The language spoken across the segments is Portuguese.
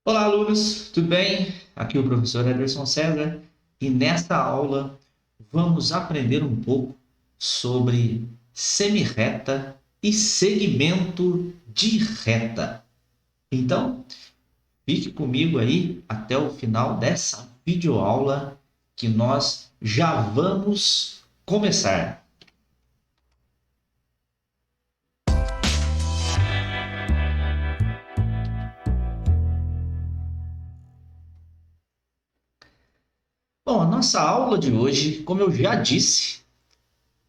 Olá, alunos, tudo bem? Aqui é o professor Ederson César e nesta aula vamos aprender um pouco sobre semirreta e segmento de reta. Então, fique comigo aí até o final dessa videoaula que nós já vamos começar. Bom, a nossa aula de hoje, como eu já disse,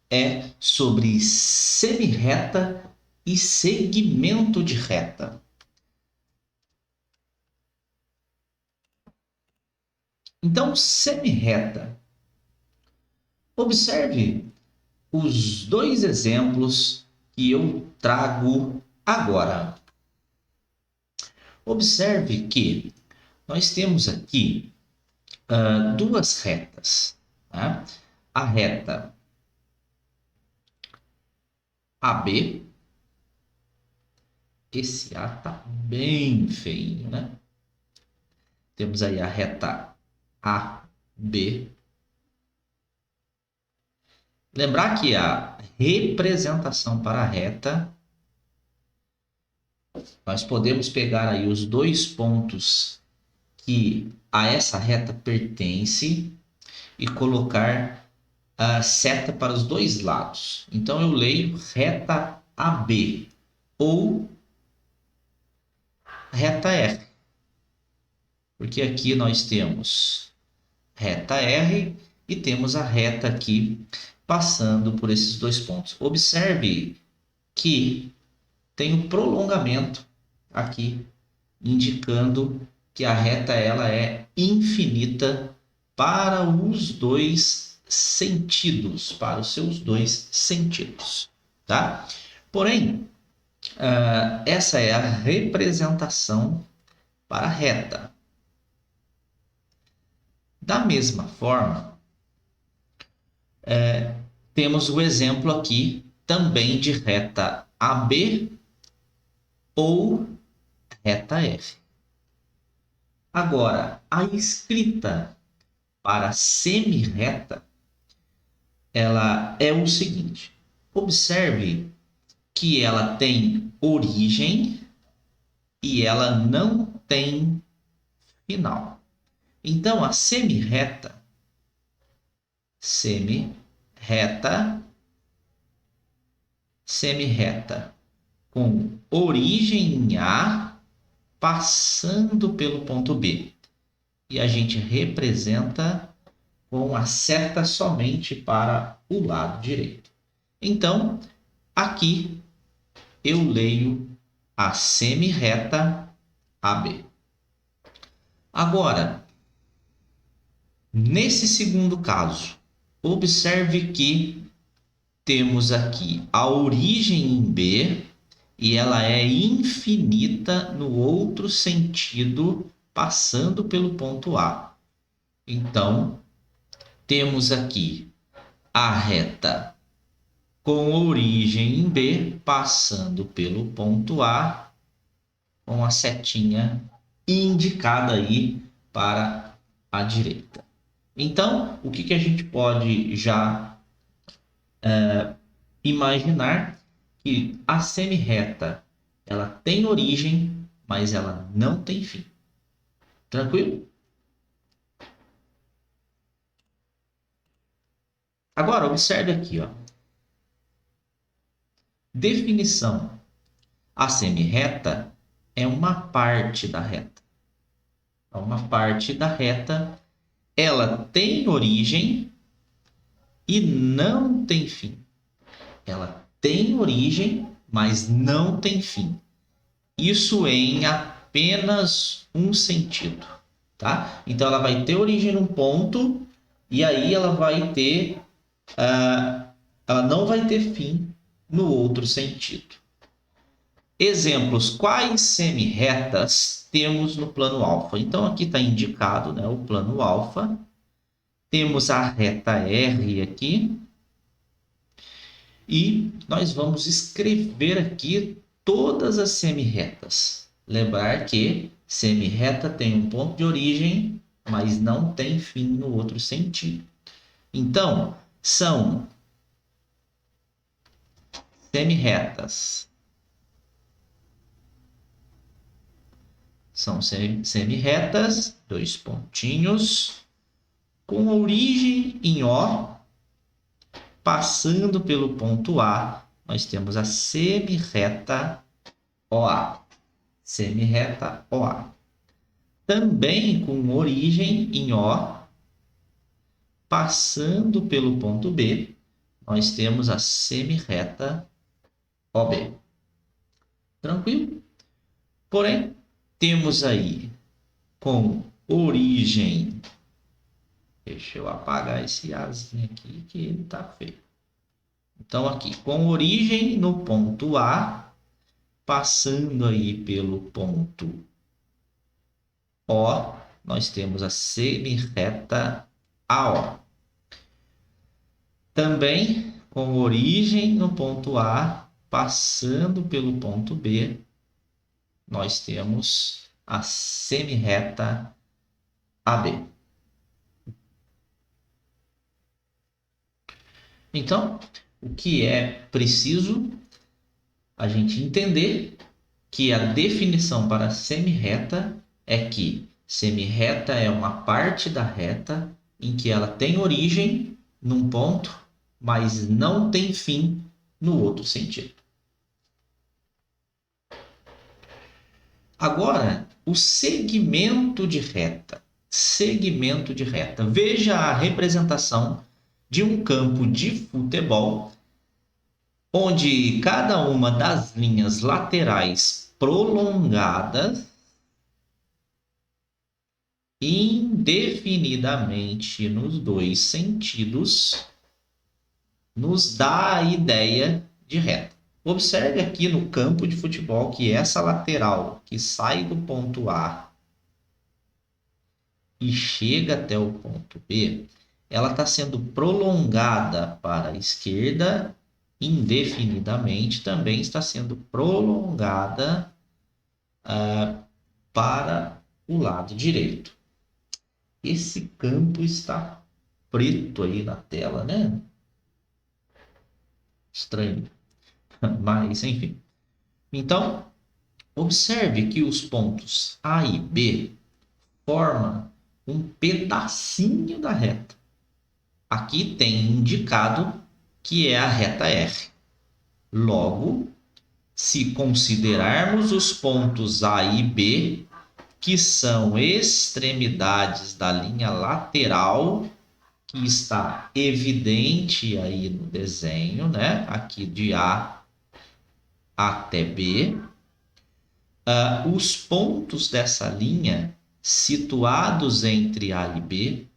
é sobre semirreta e segmento de reta. Então, semirreta. Observe os dois exemplos que eu trago agora. Observe que nós temos aqui duas retas. Tá? A reta AB. Esse A está bem feinho, né? Temos aí a reta AB. Lembrar que a representação para a reta, nós podemos pegar aí os dois pontos que a essa reta pertence e colocar a seta para os dois lados. Então eu leio reta AB ou reta R, porque aqui nós temos reta R e temos a reta aqui passando por esses dois pontos. Observe que tem um prolongamento aqui indicando que a reta ela é infinita para os dois sentidos, para os seus dois sentidos, tá? Porém, essa é a representação para a reta. Da mesma forma, temos o exemplo aqui também de reta AB ou reta R. Agora, a escrita para semirreta, ela é o seguinte. Observe que ela tem origem e ela não tem final. Então, a semirreta com origem em A, passando pelo ponto B. E a gente representa com a seta somente para o lado direito. Então, aqui eu leio a semirreta AB. Agora, nesse segundo caso, observe que temos aqui a origem em B e ela é infinita no outro sentido, passando pelo ponto A. Então, temos aqui a reta com origem em B, passando pelo ponto A, com a setinha indicada aí para a direita. Então, o que a gente pode já imaginar? Que a semirreta ela tem origem, mas ela não tem fim. Tranquilo? Agora, observe aqui, ó. Definição. A semirreta é uma parte da reta. É uma parte da reta. Ela tem origem e não tem fim. Ela tem origem, mas não tem fim. Isso em apenas um sentido, tá? Então, ela vai ter origem num ponto e aí ela vai ter... ela não vai ter fim no outro sentido. Exemplos, quais semirretas temos no plano alfa? Então, aqui está indicado, né, o plano alfa. Temos a reta R aqui. E nós vamos escrever aqui todas as semirretas. Lembrar que Semirreta tem um ponto de origem, mas não tem fim no outro sentido. Então, são semirretas. São semirretas, dois pontinhos, com origem em O, passando pelo ponto A, nós temos a semirreta OA. Semirreta OA. Também com origem em O, passando pelo ponto B, nós temos a semirreta OB. Tranquilo? Porém, temos aí com origem... Deixa eu apagar esse Azinho aqui, que ele tá feio. Então, aqui, com origem no ponto A, passando aí pelo ponto O, nós temos a semirreta AO. Também com origem no ponto A, passando pelo ponto B, nós temos a semirreta AB. Então, o que é preciso a gente entender que a definição para semirreta é que semirreta é uma parte da reta em que ela tem origem num ponto, mas não tem fim no outro sentido. Agora, o segmento de reta. Segmento de reta. Veja a representação de um campo de futebol, onde cada uma das linhas laterais prolongadas indefinidamente nos dois sentidos nos dá a ideia de reta. Observe aqui no campo de futebol que essa lateral que sai do ponto A e chega até o ponto B, ela está sendo prolongada para a esquerda indefinidamente, também está sendo prolongada para o lado direito. Esse campo está preto aí na tela, né? Estranho. Mas, enfim. Então, observe que os pontos A e B formam um pedacinho da reta. Aqui tem indicado que é a reta R. Logo, se considerarmos os pontos A e B, que são extremidades da linha lateral, que está evidente aí no desenho, né? Aqui de A até B, os pontos dessa linha situados entre A e B,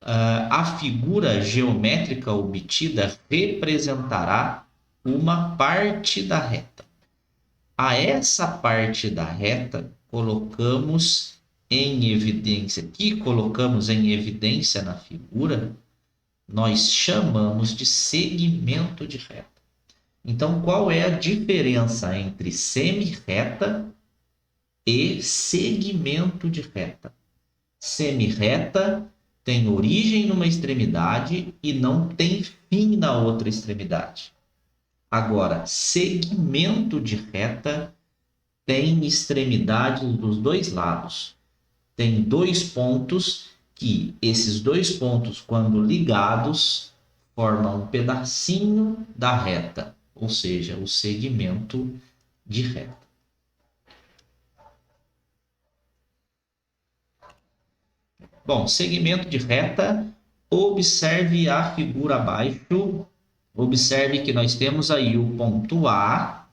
a figura geométrica obtida representará uma parte da reta. A essa parte da reta colocamos em evidência, na figura, nós chamamos de segmento de reta. Então, qual é a diferença entre semirreta e segmento de reta? Semirreta tem origem numa extremidade e não tem fim na outra extremidade. Agora, segmento de reta tem extremidades dos dois lados. Tem dois pontos que esses dois pontos, quando ligados, formam um pedacinho da reta, ou seja, o segmento de reta. Bom, segmento de reta, observe a figura abaixo. Observe que nós temos aí o ponto A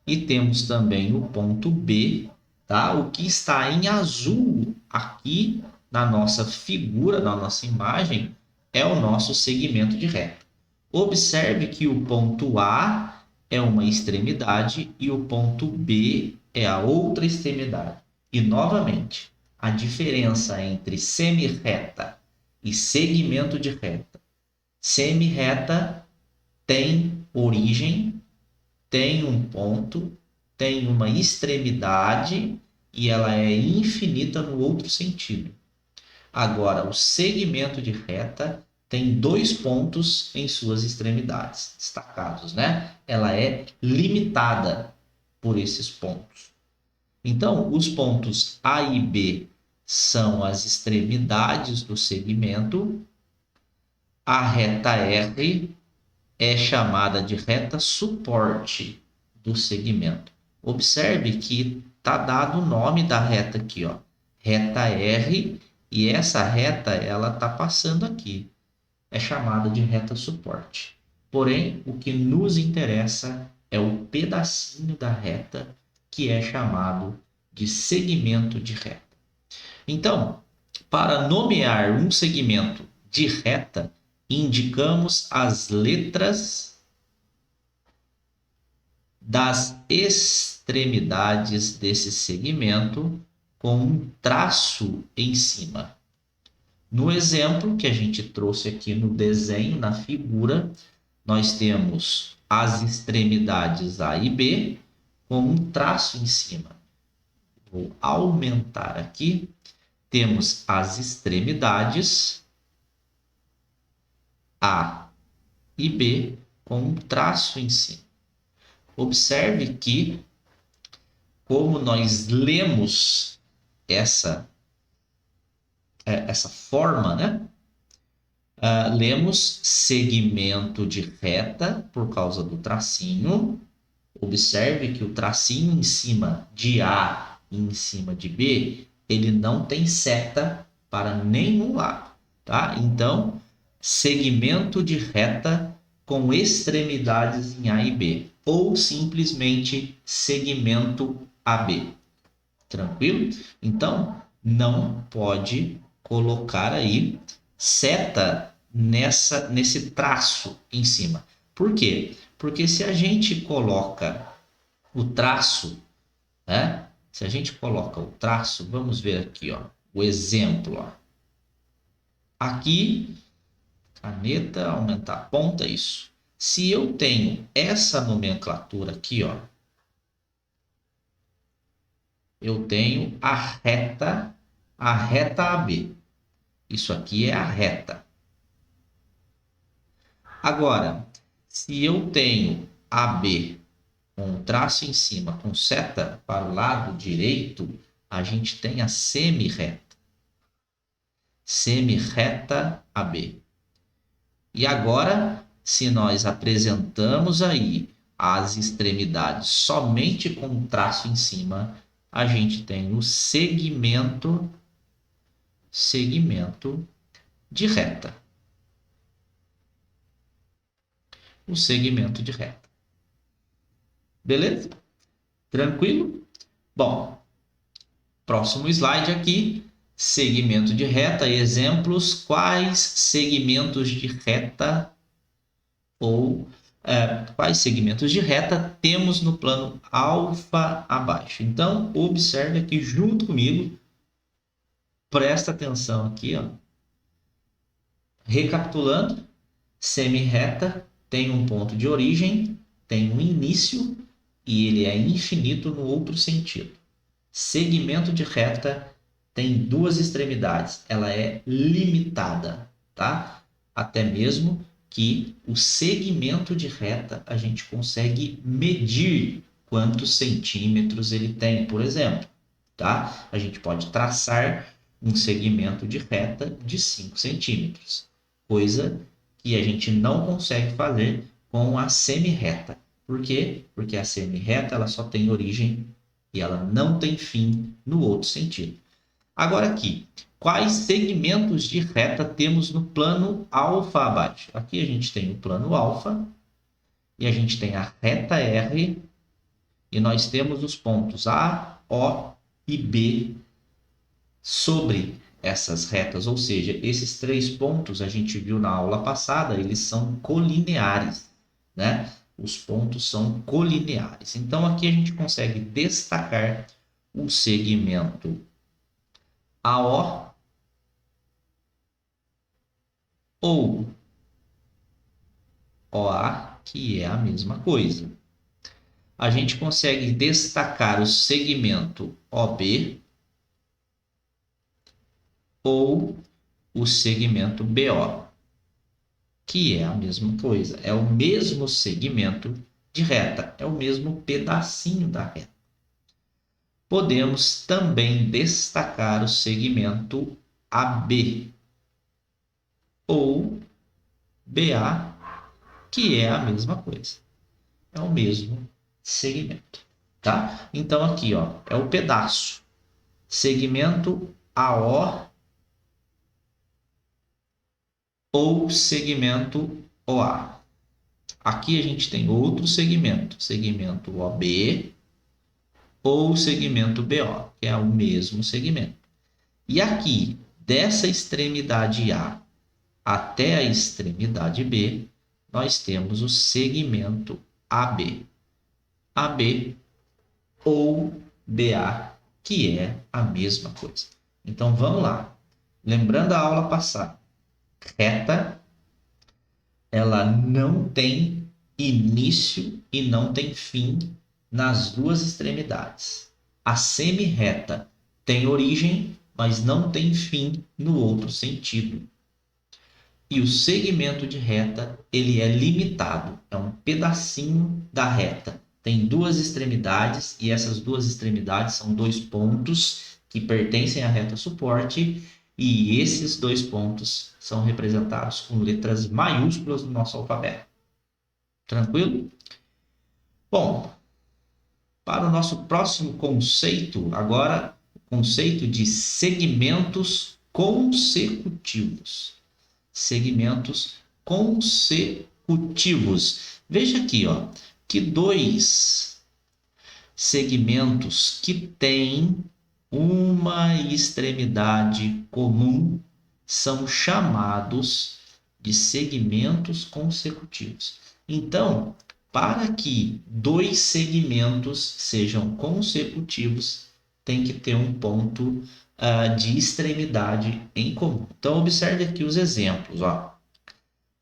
e temos também o ponto B, tá? O que está em azul aqui na nossa figura, na nossa imagem, é o nosso segmento de reta. Observe que o ponto A é uma extremidade e o ponto B é a outra extremidade. E, novamente, a diferença entre semirreta e segmento de reta. Semirreta tem origem, tem um ponto, tem uma extremidade e ela é infinita no outro sentido. Agora, o segmento de reta tem 2 pontos em suas extremidades, destacados, né? Ela é limitada por esses pontos. Então, os pontos A e B são as extremidades do segmento. A reta R é chamada de reta suporte do segmento. Observe que está dado o nome da reta aqui, ó, reta R, e essa reta ela está passando aqui. É chamada de reta suporte. Porém, o que nos interessa é o pedacinho da reta que é chamado de segmento de reta. Então, para nomear um segmento de reta, indicamos as letras das extremidades desse segmento com um traço em cima. No exemplo que a gente trouxe aqui no desenho, na figura, nós temos as extremidades A e B com um traço em cima. Vou aumentar aqui. Temos as extremidades A e B com um traço em cima. Observe que, como nós lemos essa forma, né? Lemos segmento de reta por causa do tracinho. Observe que o tracinho em cima de A e em cima de B, ele não tem seta para nenhum lado, tá? Então, segmento de reta com extremidades em A e B, ou simplesmente segmento AB. Tranquilo? Então, não pode colocar aí seta nesse traço em cima. Por quê? Porque se a gente coloca o traço, né? Se a gente coloca o traço, vamos ver aqui, ó, o exemplo, ó. Aqui, caneta, aumentar a ponta, isso. Se eu tenho essa nomenclatura aqui, ó, eu tenho a reta AB. Isso aqui é a reta. Agora, se eu tenho AB com um traço em cima, com seta para o lado direito, a gente tem a semi-reta. Semi-reta AB. E agora, se nós apresentamos aí as extremidades somente com um traço em cima, a gente tem o segmento de reta. O segmento de reta. Beleza? Tranquilo? Bom, próximo slide aqui, segmento de reta, exemplos, quais segmentos de reta ou quais segmentos de reta temos no plano alfa abaixo. Então, observe aqui junto comigo, presta atenção aqui, ó. Recapitulando, semi-reta tem um ponto de origem, tem um início e ele é infinito no outro sentido. Segmento de reta tem 2 extremidades, ela é limitada, tá? Até mesmo que o segmento de reta a gente consegue medir quantos centímetros ele tem, por exemplo, tá? A gente pode traçar um segmento de reta de 5 centímetros, coisa que a gente não consegue fazer com a semi-reta. Por quê? Porque a semi-reta ela só tem origem e ela não tem fim no outro sentido. Agora aqui, quais segmentos de reta temos no plano alfa abaixo? Aqui a gente tem o plano alfa e a gente tem a reta R e nós temos os pontos A, O e B sobre essas retas, ou seja, esses 3 pontos a gente viu na aula passada, eles são colineares, né? Os pontos são colineares. Então aqui a gente consegue destacar o segmento AO ou OA, que é a mesma coisa. a gente consegue destacar o segmento OB ou o segmento BO, que é a mesma coisa, é o mesmo segmento de reta, é o mesmo pedacinho da reta. Podemos também destacar o segmento AB ou BA, que é a mesma coisa, é o mesmo segmento, tá? Então aqui, ó, é o pedaço, segmento AO ou segmento OA. Aqui a gente tem outro segmento, segmento OB ou segmento BO, que é o mesmo segmento. E aqui, dessa extremidade A até a extremidade B, nós temos o segmento AB. AB ou BA, que é a mesma coisa. Então vamos lá. Lembrando a aula passada, reta, ela não tem início e não tem fim nas duas extremidades. A semi-reta tem origem, mas não tem fim no outro sentido. E o segmento de reta, ele é limitado, é um pedacinho da reta. Tem duas extremidades e essas duas extremidades são dois pontos que pertencem à reta suporte e esses dois pontos são representados com letras maiúsculas no nosso alfabeto. Tranquilo? Bom, para o nosso próximo conceito, agora o conceito de segmentos consecutivos. Segmentos consecutivos. Veja aqui, ó, que dois segmentos que têm uma extremidade comum são chamados de segmentos consecutivos. Então, para que dois segmentos sejam consecutivos, tem que ter um ponto de extremidade em comum. Então, observe aqui os exemplos. Ó.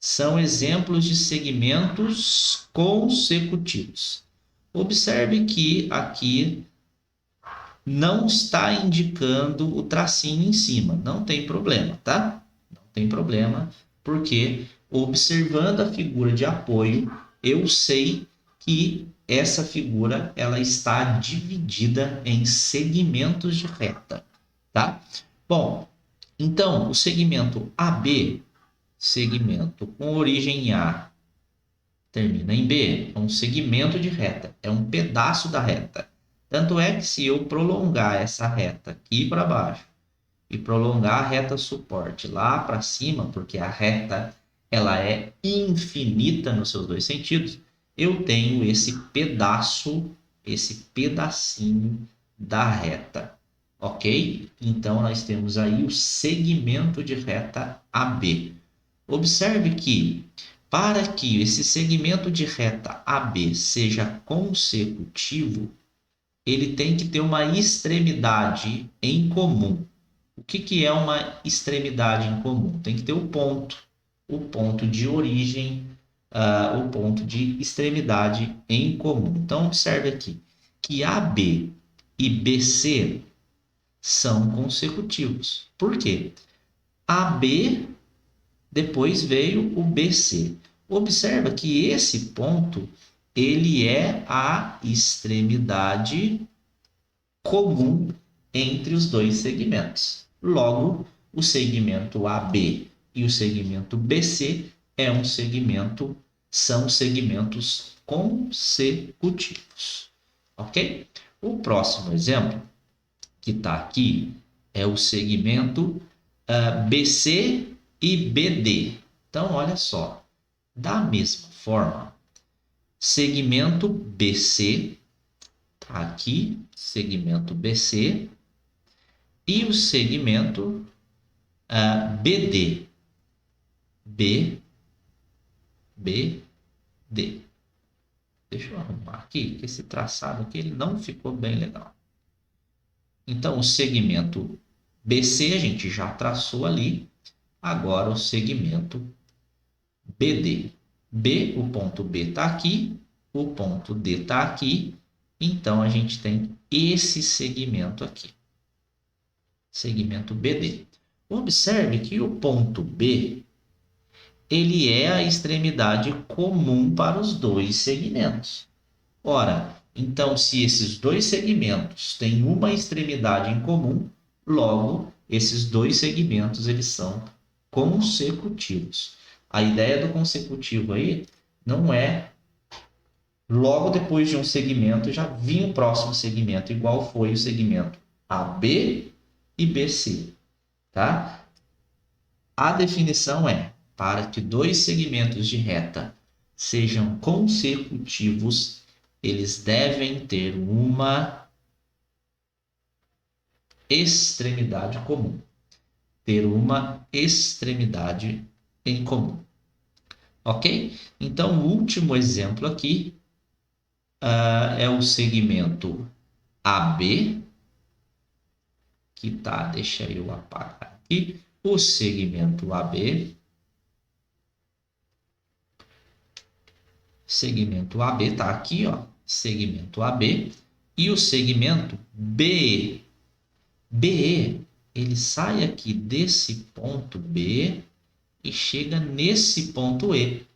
São exemplos de segmentos consecutivos. Observe que aqui não está indicando o tracinho em cima. Não tem problema, tá? Não tem problema, porque observando a figura de apoio, eu sei que essa figura ela está dividida em segmentos de reta, tá? Bom, então o segmento AB, segmento com origem em A, termina em B, é um segmento de reta, é um pedaço da reta. Tanto é que se eu prolongar essa reta aqui para baixo e prolongar a reta suporte lá para cima, porque a reta ela é infinita nos seus dois sentidos, eu tenho esse pedaço, esse pedacinho da reta, ok? Então, nós temos aí o segmento de reta AB. Observe que, para que esse segmento de reta AB seja consecutivo, ele tem que ter uma extremidade em comum. O que é uma extremidade em comum? Tem que ter o ponto de origem, o ponto de extremidade em comum. Então, observe aqui que AB e BC são consecutivos. Por quê? AB, depois veio o BC. Observa que esse ponto ele é a extremidade comum entre os dois segmentos. Logo, o segmento AB e o segmento BC são segmentos consecutivos, ok? O próximo exemplo que está aqui é o segmento BC e BD. Então, olha só, da mesma forma, segmento BC, tá aqui, segmento BC, e o segmento BD. BD. Deixa eu arrumar aqui, que esse traçado aqui ele não ficou bem legal. Então, o segmento BC a gente já traçou ali. Agora, o segmento BD. O ponto B está aqui o ponto D está aqui, então a gente tem esse segmento aqui, segmento BD. Observe que o ponto B, ele é a extremidade comum para os dois segmentos. Ora, então se esses dois segmentos têm uma extremidade em comum, logo esses dois segmentos eles são consecutivos. A ideia do consecutivo aí não é logo depois de um segmento já vir o próximo segmento, igual foi o segmento AB e BC, tá? A definição é: para que dois segmentos de reta sejam consecutivos, eles devem ter uma extremidade comum. Ter uma extremidade em comum. Ok? Então, o último exemplo aqui é o segmento AB, que tá, deixa eu apagar aqui, o segmento AB. Segmento AB tá aqui, ó, segmento AB, e o segmento BE. BE, ele sai aqui desse ponto B e chega nesse ponto E,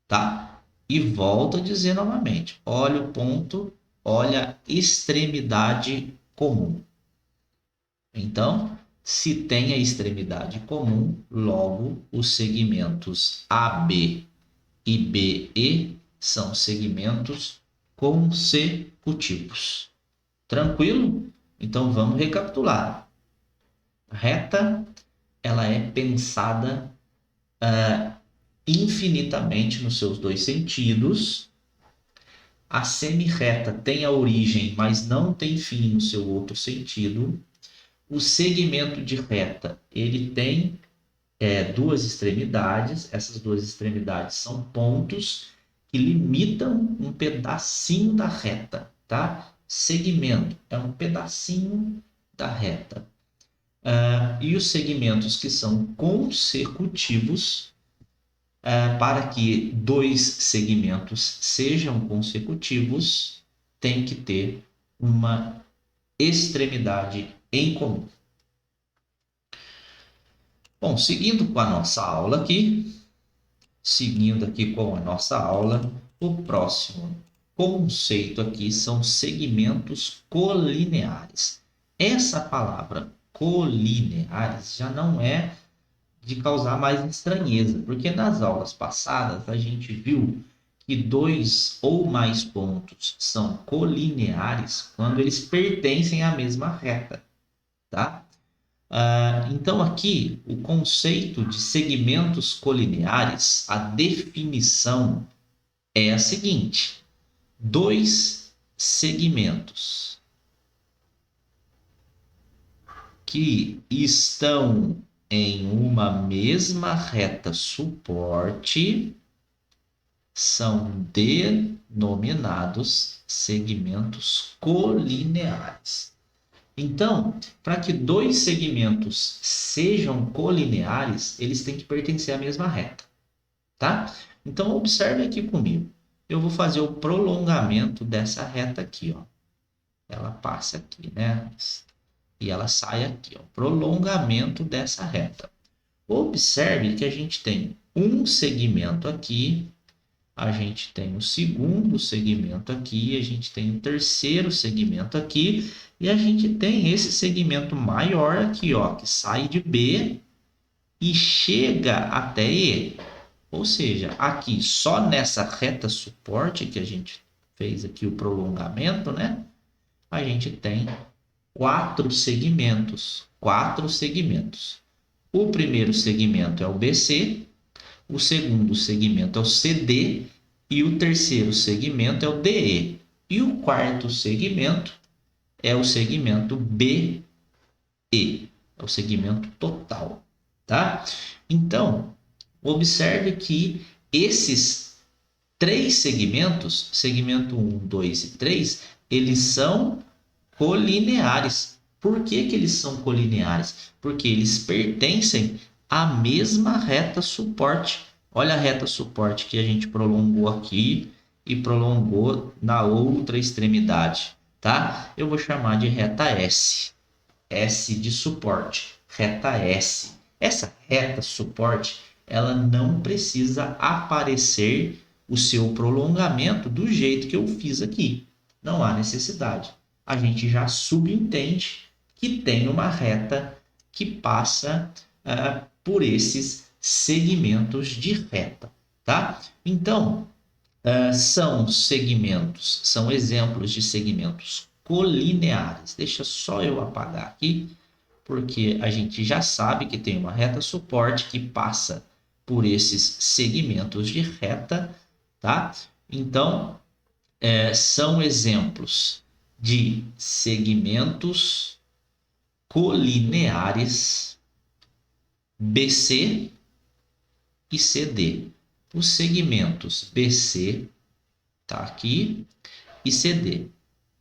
tá? E volto a dizer novamente, olha o ponto, olha a extremidade comum. Então, se tem a extremidade comum, logo os segmentos AB e BE são segmentos consecutivos. Tranquilo? Então vamos recapitular. Reta, ela é pensada infinitamente nos seus dois sentidos. A semirreta tem a origem, mas não tem fim no seu outro sentido. O segmento de reta, ele tem duas extremidades. Essas duas extremidades são pontos que limitam um pedacinho da reta, tá? Segmento é um pedacinho da reta. E os segmentos que são consecutivos, para que dois segmentos sejam consecutivos, tem que ter uma extremidade em comum. Bom, seguindo com a nossa aula aqui, o próximo conceito aqui são segmentos colineares. Essa palavra colineares já não é de causar mais estranheza, porque nas aulas passadas a gente viu que dois ou mais pontos são colineares quando eles pertencem à mesma reta, tá? Então aqui o conceito de segmentos colineares, a definição é a seguinte: dois segmentos que estão em uma mesma reta suporte são denominados segmentos colineares. Então, para que dois segmentos sejam colineares, eles têm que pertencer à mesma reta, tá? Então, observe aqui comigo. Eu vou fazer o prolongamento dessa reta aqui, ó. Ela passa aqui, né? E ela sai aqui, ó. Prolongamento dessa reta. Observe que a gente tem um segmento aqui, a gente tem o segundo segmento aqui, a gente tem o terceiro segmento aqui, e a gente tem esse segmento maior aqui, ó, que sai de B e chega até E. Ou seja, aqui só nessa reta suporte que a gente fez aqui o prolongamento, né? A gente tem quatro segmentos. O primeiro segmento é o BC, o segundo segmento é o CD e o terceiro segmento é o DE. E o quarto segmento é o segmento BE, é o segmento total, tá? Então, observe que esses três segmentos, segmento 1, 2 e 3, eles são colineares. Por que que eles são colineares? Porque eles pertencem à mesma reta suporte. Olha a reta suporte que a gente prolongou aqui e prolongou na outra extremidade, tá? Eu vou chamar de reta S. S de suporte, reta S. Essa reta suporte, ela não precisa aparecer o seu prolongamento do jeito que eu fiz aqui. Não há necessidade. A gente já subentende que tem uma reta que passa por esses segmentos de reta, tá? Então, são segmentos, são exemplos de segmentos colineares. Deixa só eu apagar aqui, porque a gente já sabe que tem uma reta suporte que passa por esses segmentos de reta, tá? Então, são exemplos de segmentos colineares BC e CD. Os segmentos BC, tá aqui, e CD,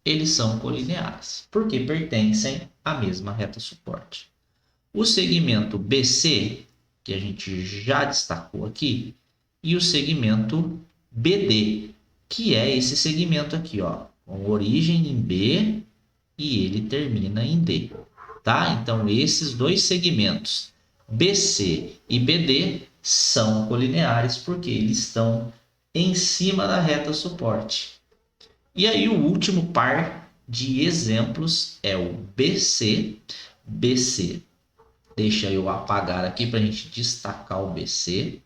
eles são colineares, porque pertencem à mesma reta suporte. O segmento BC, que a gente já destacou aqui, e o segmento BD, que é esse segmento aqui, ó, com origem em B e ele termina em D, tá? Então, esses dois segmentos, BC e BD, são colineares porque eles estão em cima da reta suporte. E aí o último par de exemplos é o BC. BC, deixa eu apagar aqui para a gente destacar o BC.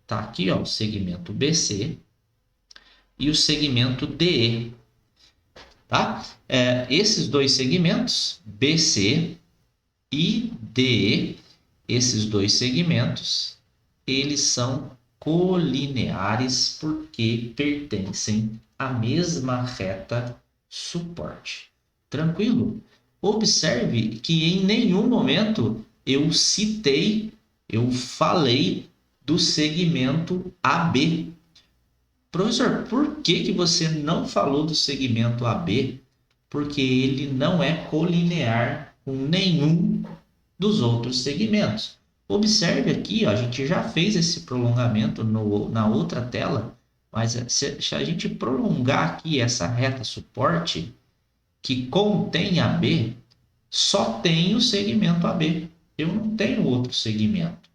Tá aqui, ó, o segmento BC e o segmento DE. Tá? Esses dois segmentos, BC e DE, esses dois segmentos, eles são colineares porque pertencem à mesma reta suporte. Tranquilo? Observe que em nenhum momento eu falei do segmento AB. Professor, por que você não falou do segmento AB? Porque ele não é colinear com nenhum dos outros segmentos. Observe aqui, ó, a gente já fez esse prolongamento na outra tela, mas se a gente prolongar aqui essa reta suporte, que contém AB, só tem o segmento AB. Eu não tenho outro segmento,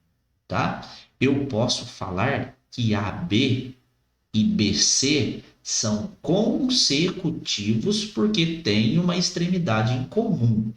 tá? Eu posso falar que AB e BC são consecutivos porque têm uma extremidade em comum.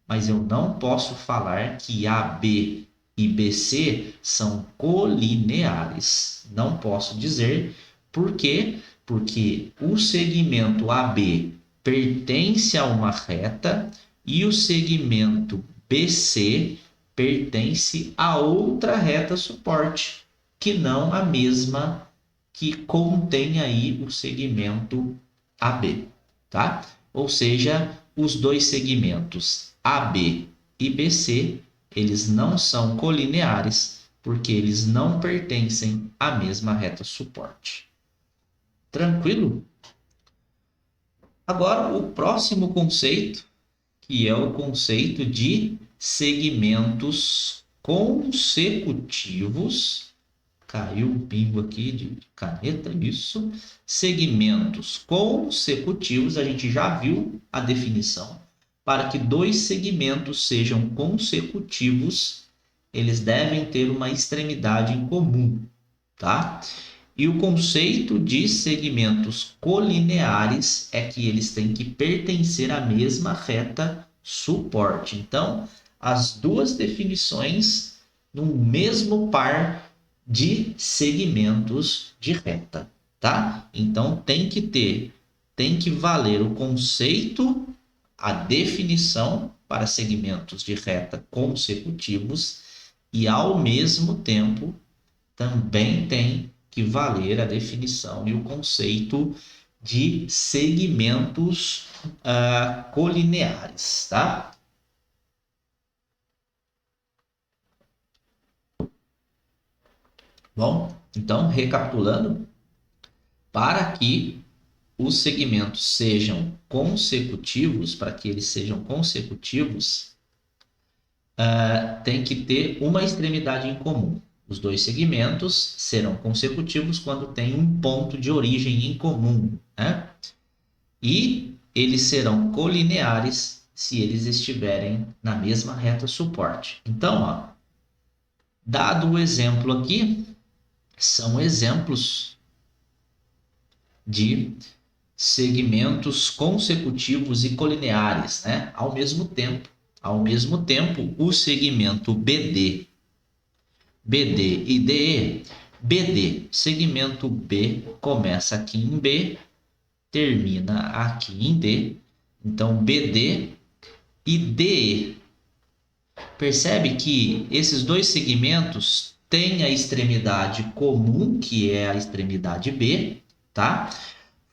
Mas eu não posso falar que AB e BC são colineares. Não posso dizer por quê? Porque o segmento AB pertence a uma reta e o segmento BC pertence a outra reta suporte, que não a mesma que contém aí o segmento AB, tá? Ou seja, os dois segmentos AB e BC, eles não são colineares, porque eles não pertencem à mesma reta suporte. Tranquilo? Agora, o próximo conceito, que é o conceito de segmentos consecutivos. Caiu o pingo aqui de caneta, isso. Segmentos consecutivos, a gente já viu a definição. Para que dois segmentos sejam consecutivos, eles devem ter uma extremidade em comum, tá? E o conceito de segmentos colineares é que eles têm que pertencer à mesma reta suporte. Então, as duas definições no mesmo par de segmentos de reta, tá? Então, tem que valer o conceito, a definição para segmentos de reta consecutivos e, ao mesmo tempo, também tem que valer a definição e o conceito de segmentos colineares, tá? Bom, então, recapitulando, para que os segmentos sejam consecutivos, para que eles sejam consecutivos, tem que ter uma extremidade em comum. Os dois segmentos serão consecutivos quando tem um ponto de origem em comum, né? E eles serão colineares se eles estiverem na mesma reta suporte. Então, ó, dado o exemplo aqui, são exemplos de segmentos consecutivos e colineares, né? Ao mesmo tempo, o segmento BD e DE. BD, segmento B, começa aqui em B, termina aqui em D. Então, BD e DE. Percebe que esses dois segmentos têm a extremidade comum, que é a extremidade B, tá?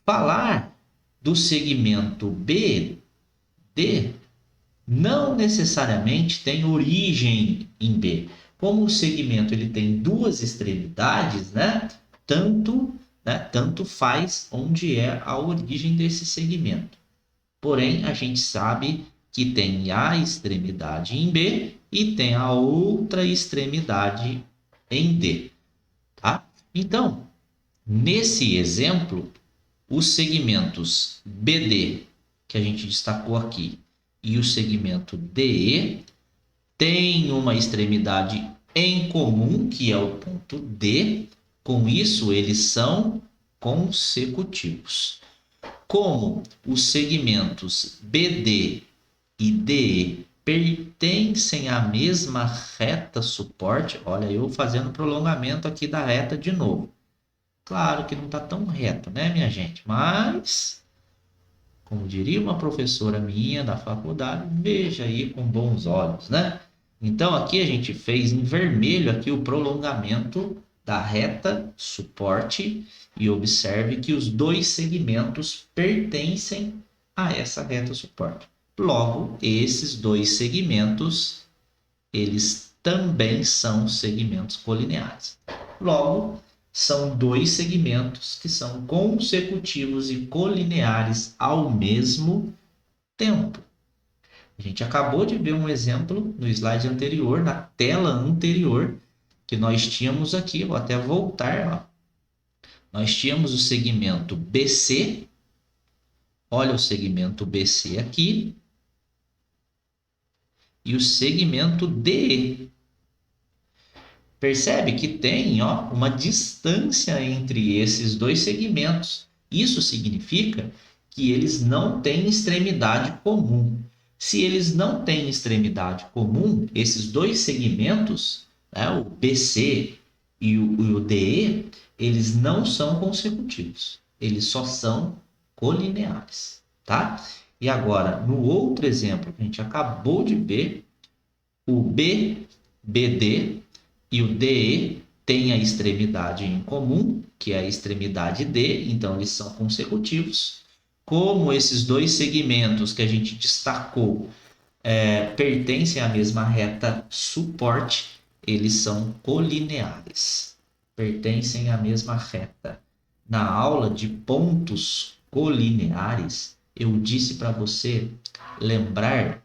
Falar do segmento BD não necessariamente tem origem em B. Como o segmento ele tem duas extremidades, né? Tanto faz onde é a origem desse segmento. Porém, a gente sabe que tem a extremidade em B e tem a outra extremidade em D, tá? Então, nesse exemplo, os segmentos BD, que a gente destacou aqui, e o segmento DE têm uma extremidade em comum, que é o ponto D. Com isso, eles são consecutivos. Como os segmentos BD e DE pertencem à mesma reta suporte, olha eu fazendo prolongamento aqui da reta de novo. Claro que não está tão reto, né, minha gente? Mas, como diria uma professora minha da faculdade, veja aí com bons olhos, né? Então, aqui a gente fez em vermelho aqui o prolongamento da reta suporte e observe que os dois segmentos pertencem a essa reta suporte. Logo, esses dois segmentos, eles também são segmentos colineares. Logo, são dois segmentos que são consecutivos e colineares ao mesmo tempo. A gente acabou de ver um exemplo no slide anterior, na tela anterior, que nós tínhamos aqui, vou até voltar, ó. Nós tínhamos o segmento BC, olha o segmento BC aqui, e o segmento DE. Percebe que tem uma distância entre esses dois segmentos. Isso significa que eles não têm extremidade comum. Se eles não têm extremidade comum, esses dois segmentos, né, o BC e o DE, eles não são consecutivos. Eles só são colineares, tá? E agora, no outro exemplo que a gente acabou de ver, o BD e o DE têm a extremidade em comum, que é a extremidade D, então eles são consecutivos. Como esses dois segmentos que a gente destacou pertencem à mesma reta suporte, eles são colineares, pertencem à mesma reta. Na aula de pontos colineares, eu disse para você lembrar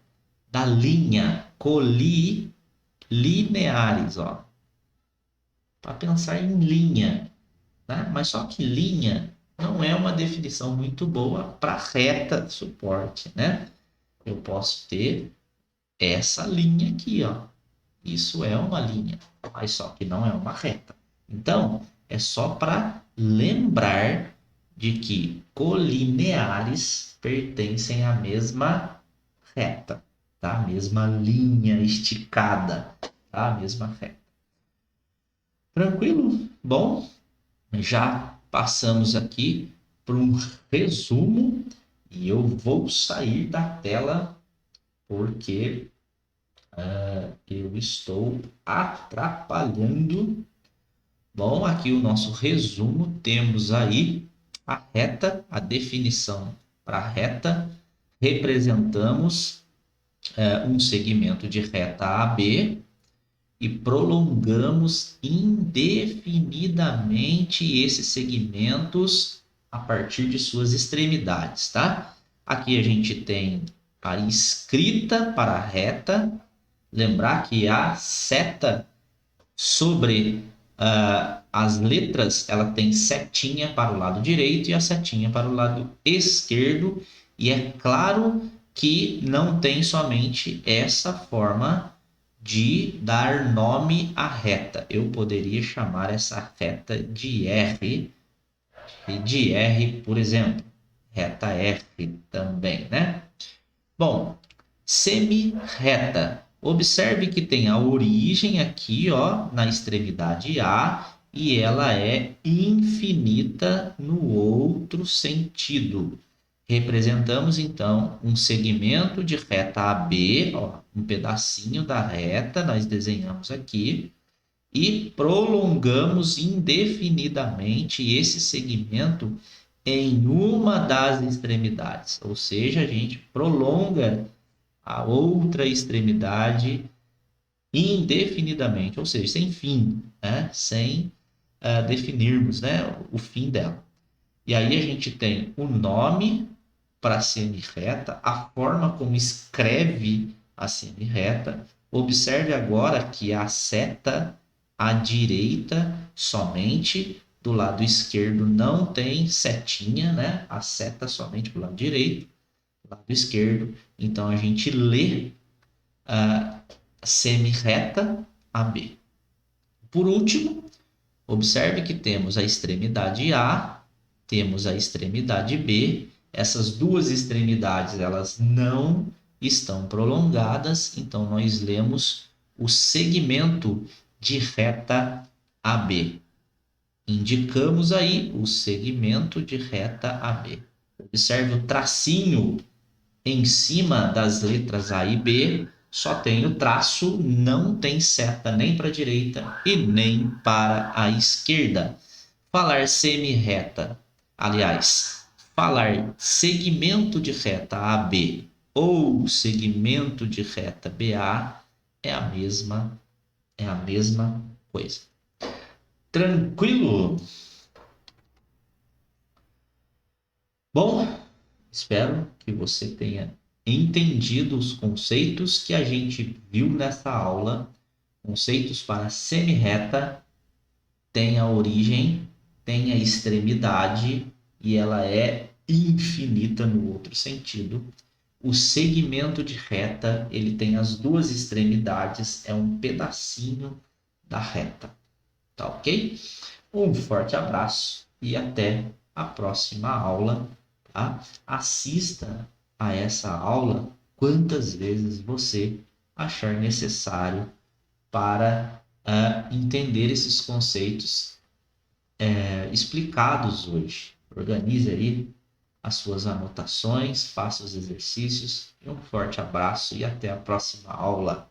da linha colineares, ó, para pensar em linha, né? Mas só que linha não é uma definição muito boa para reta suporte, né? Eu posso ter essa linha aqui, ó. Isso é uma linha, mas só que não é uma reta. Então, é só para lembrar de que colineares pertencem à mesma reta, tá? A mesma linha esticada, tá? A mesma reta. Tranquilo? Bom, já passamos aqui por um resumo e eu vou sair da tela porque eu estou atrapalhando. Bom, aqui o nosso resumo, temos aí a reta, a definição para a reta, representamos um segmento de reta AB e prolongamos indefinidamente esses segmentos a partir de suas extremidades, tá? Aqui a gente tem a escrita para a reta. Lembrar que a seta Sobre as letras, ela tem setinha para o lado direito e a setinha para o lado esquerdo. E é claro que não tem somente essa forma de dar nome à reta. Eu poderia chamar essa reta de R, por exemplo. Reta R também, né? Bom, semi-reta. Observe que tem a origem aqui, ó, na extremidade A, e ela é infinita no outro sentido. Representamos então um segmento de reta AB, ó, um pedacinho da reta, nós desenhamos aqui, e prolongamos indefinidamente esse segmento em uma das extremidades, ou seja, a gente prolonga a outra extremidade indefinidamente, ou seja, sem fim, né? Sem definirmos, né, o fim dela. E aí a gente tem o nome para a semi-reta, a forma como escreve a semi-reta. Observe agora que a seta à direita somente, do lado esquerdo não tem setinha, né? A seta somente para o lado direito, do lado esquerdo. Então a gente lê a semi-reta AB. Por último, observe que temos a extremidade A, temos a extremidade B. Essas duas extremidades elas não estão prolongadas, então nós lemos o segmento de reta AB. Indicamos aí o segmento de reta AB. Observe o tracinho em cima das letras A e B, só tem o traço, não tem seta nem para a direita e nem para a esquerda. Falar semi-reta, aliás, falar segmento de reta AB ou segmento de reta BA é a mesma coisa. Tranquilo? Bom, espero que você tenha entendido os conceitos que a gente viu nessa aula. Conceitos para semi-reta, tem a origem, tem a extremidade e ela é infinita no outro sentido. O segmento de reta, ele tem as duas extremidades, é um pedacinho da reta. Tá ok? Um forte abraço e até a próxima aula. Tá? Assista a essa aula quantas vezes você achar necessário para entender esses conceitos explicados hoje. Organize aí as suas anotações, faça os exercícios. Um forte abraço e até a próxima aula.